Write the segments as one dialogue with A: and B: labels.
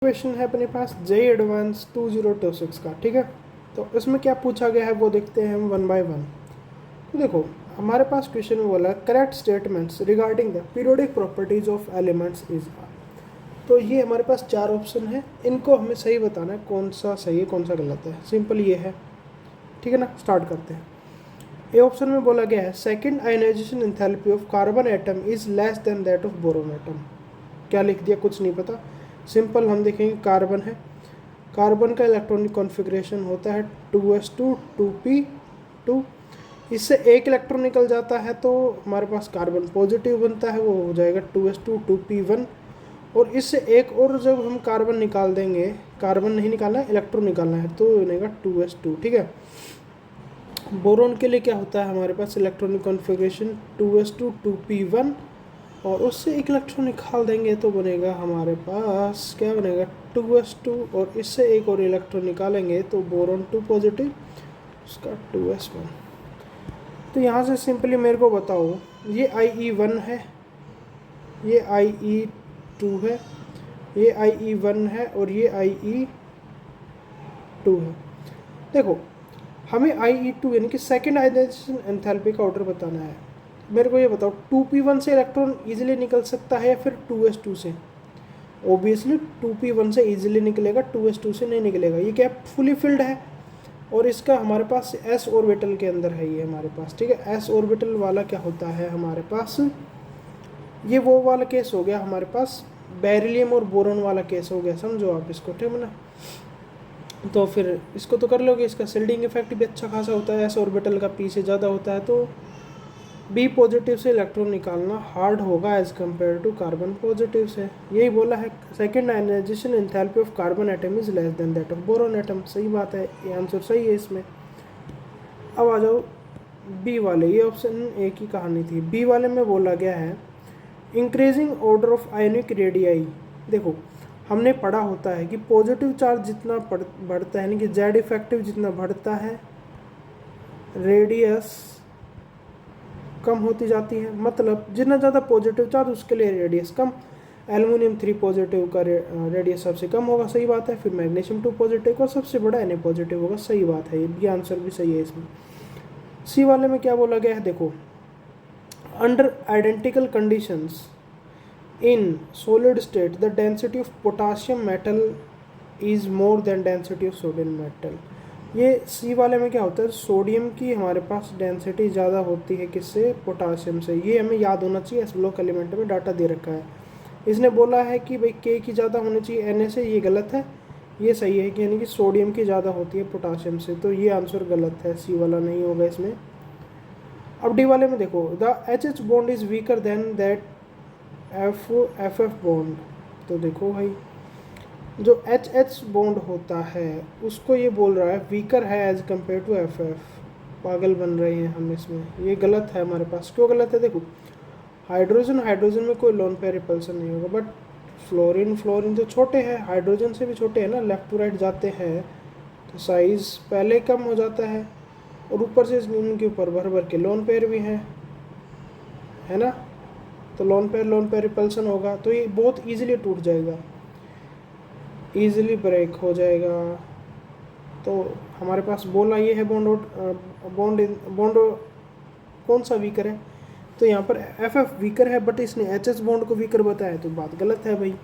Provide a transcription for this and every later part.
A: Question है अपने पास JEE advance 2026 का, ठीक है। तो इसमें क्या पूछा गया है वो देखते हैं हम वन बाय वन। तो देखो हमारे पास क्वेश्चन में बोला correct statements regarding the periodic properties of elements is. तो ये हमारे पास चार ऑप्शन है, इनको हमें सही बताना है कौन सा सही है कौन सा गलत है। सिंपल ये है, ठीक है ना। स्टार्ट करते हैं। ए ऑप्शन में बोला गया है second ionisation enthalpy of carbon atom is less than that of boron atom. क्या लिख दिया कुछ नहीं पता। सिंपल हम देखेंगे कार्बन है, कार्बन का इलेक्ट्रॉनिक कॉन्फ़िगरेशन होता है 2s2 2p2। इससे एक इलेक्ट्रॉन निकल जाता है तो हमारे पास कार्बन पॉजिटिव बनता है, वो हो जाएगा 2s2 2p1। और इससे एक और जब हम कार्बन निकाल देंगे, कार्बन नहीं निकालना है इलेक्ट्रॉन निकालना है, तो बनेगा 2s2, ठीक है। बोरोन के लिए क्या होता है हमारे पास इलेक्ट्रॉनिक कॉन्फ़िगरेशन 2s2 2p1, और उससे एक इलेक्ट्रॉन निकाल देंगे तो बनेगा हमारे पास क्या बनेगा 2s2, और इससे एक और इलेक्ट्रॉन निकालेंगे तो बोरोन 2 पॉजिटिव, उसका 2s1। तो यहाँ से सिंपली मेरे को बताओ ये IE1 है, ये IE2 है, ये IE1 है और ये IE2 है। देखो हमें IE2 यानी कि सेकेंड आयनाइजेशन एंथैल्पी का ऑर्डर बताना है। मेरे को ये बताओ 2p1 से इलेक्ट्रॉन इजीली निकल सकता है या फिर 2s2 से। ओबियसली 2p1 से इजीली निकलेगा, 2s2 से नहीं निकलेगा। ये क्या फुली फिल्ड है और इसका हमारे पास s ऑर्बिटल के अंदर है ये हमारे पास, ठीक है। s ऑर्बिटल वाला क्या होता है हमारे पास, ये वो वाला केस हो गया हमारे पास, बेरिलियम और बोरोन वाला केस हो गया, समझो आप इसको, ठीक है ना। तो फिर इसको तो कर लोगे, इसका शिल्डिंग इफेक्ट भी अच्छा खासा होता है, s ऑर्बिटल का p से ज़्यादा होता है, तो बी पॉजिटिव से इलेक्ट्रॉन निकालना हार्ड होगा as compared to carbon positive से। यही बोला है second ionisation enthalpy of carbon atom is less than that of boron atom. सही बात है, ये आंसर सही है इसमें। अब आ जाओ बी वाले, ये ऑप्शन ए की कहानी थी। बी वाले में बोला गया है increasing order of ionic radii. देखो हमने पढ़ा होता है कि पॉजिटिव चार्ज जितना बढ़ता है, यानी कि जेड इफेक्टिव जितना बढ़ता है, रेडियस कम होती जाती है। मतलब जितना ज़्यादा पॉजिटिव चार्ज उसके लिए रेडियस कम। एल्युमिनियम 3 पॉजिटिव का रेडियस सबसे कम होगा, सही बात है। फिर मैग्नीशियम 2 पॉजिटिव का सबसे बड़ा Na पॉजिटिव होगा, सही बात है। ये आंसर भी सही है इसमें। सी वाले में क्या बोला गया है, देखो under identical conditions in solid state the density of potassium metal is more than density of sodium metal. ये सी वाले में क्या होता है, सोडियम की हमारे पास डेंसिटी ज़्यादा होती है किससे, पोटाशियम से। ये हमें याद होना चाहिए, एस ब्लॉक एलिमेंट में डाटा दे रखा है। इसने बोला है कि भाई के की ज़्यादा होनी चाहिए Na से, ये गलत है। ये सही है कि यानी कि सोडियम की ज़्यादा होती है पोटाशियम से, तो ये आंसर गलत है, सी वाला नहीं होगा इसमें। अब डी वाले में देखो the HH bond is weaker then that FF bond. तो देखो भाई जो HH बॉन्ड होता है उसको ये बोल रहा है वीकर है एज कम्पेयर टू FF। पागल बन रहे हैं हम इसमें, ये गलत है हमारे पास। क्यों गलत है, देखो हाइड्रोजन हाइड्रोजन में कोई लोन पेयर रिपल्सन नहीं होगा, बट फ्लोरीन फ्लोरीन तो छोटे हैं, हाइड्रोजन से भी छोटे हैं ना, लेफ्ट टू राइट जाते हैं तो साइज़ पहले कम हो जाता है। और ऊपर से इनके ऊपर भर भर के लोन पेयर भी हैं, है ना। तो लोन पेयर रिपल्सन होगा तो ये बहुत ईजिली टूट जाएगा, ईजिली ब्रेक हो जाएगा। तो हमारे पास बोला ये है बॉन्ड कौन सा वीकर है, तो यहाँ पर FF वीकर है, बट इसने HH बॉन्ड को वीकर बताया, तो बात गलत है भाई।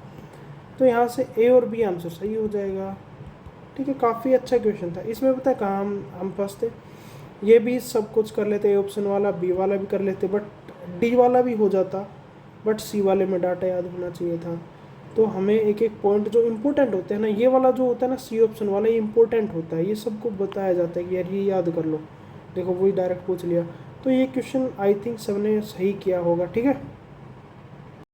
A: तो यहाँ से ए और बी आंसर सही हो जाएगा, ठीक है। काफ़ी अच्छा क्वेश्चन था। इसमें पता है कहाँ हम फंसते, ये भी सब कुछ कर लेते, ए ऑप्शन वाला बी वाला भी कर लेते, बट डी वाला भी हो जाता, बट सी वाले में डाटा याद होना चाहिए था। तो हमें एक एक पॉइंट जो इम्पोर्टेंट होते हैं ना, ये वाला जो होता है ना सी ऑप्शन वाला, ये इंपॉर्टेंट होता है, ये सबको बताया जाता है कि यार ये याद कर लो। देखो वही डायरेक्ट पूछ लिया, तो ये क्वेश्चन आई थिंक सबने सही किया होगा, ठीक है।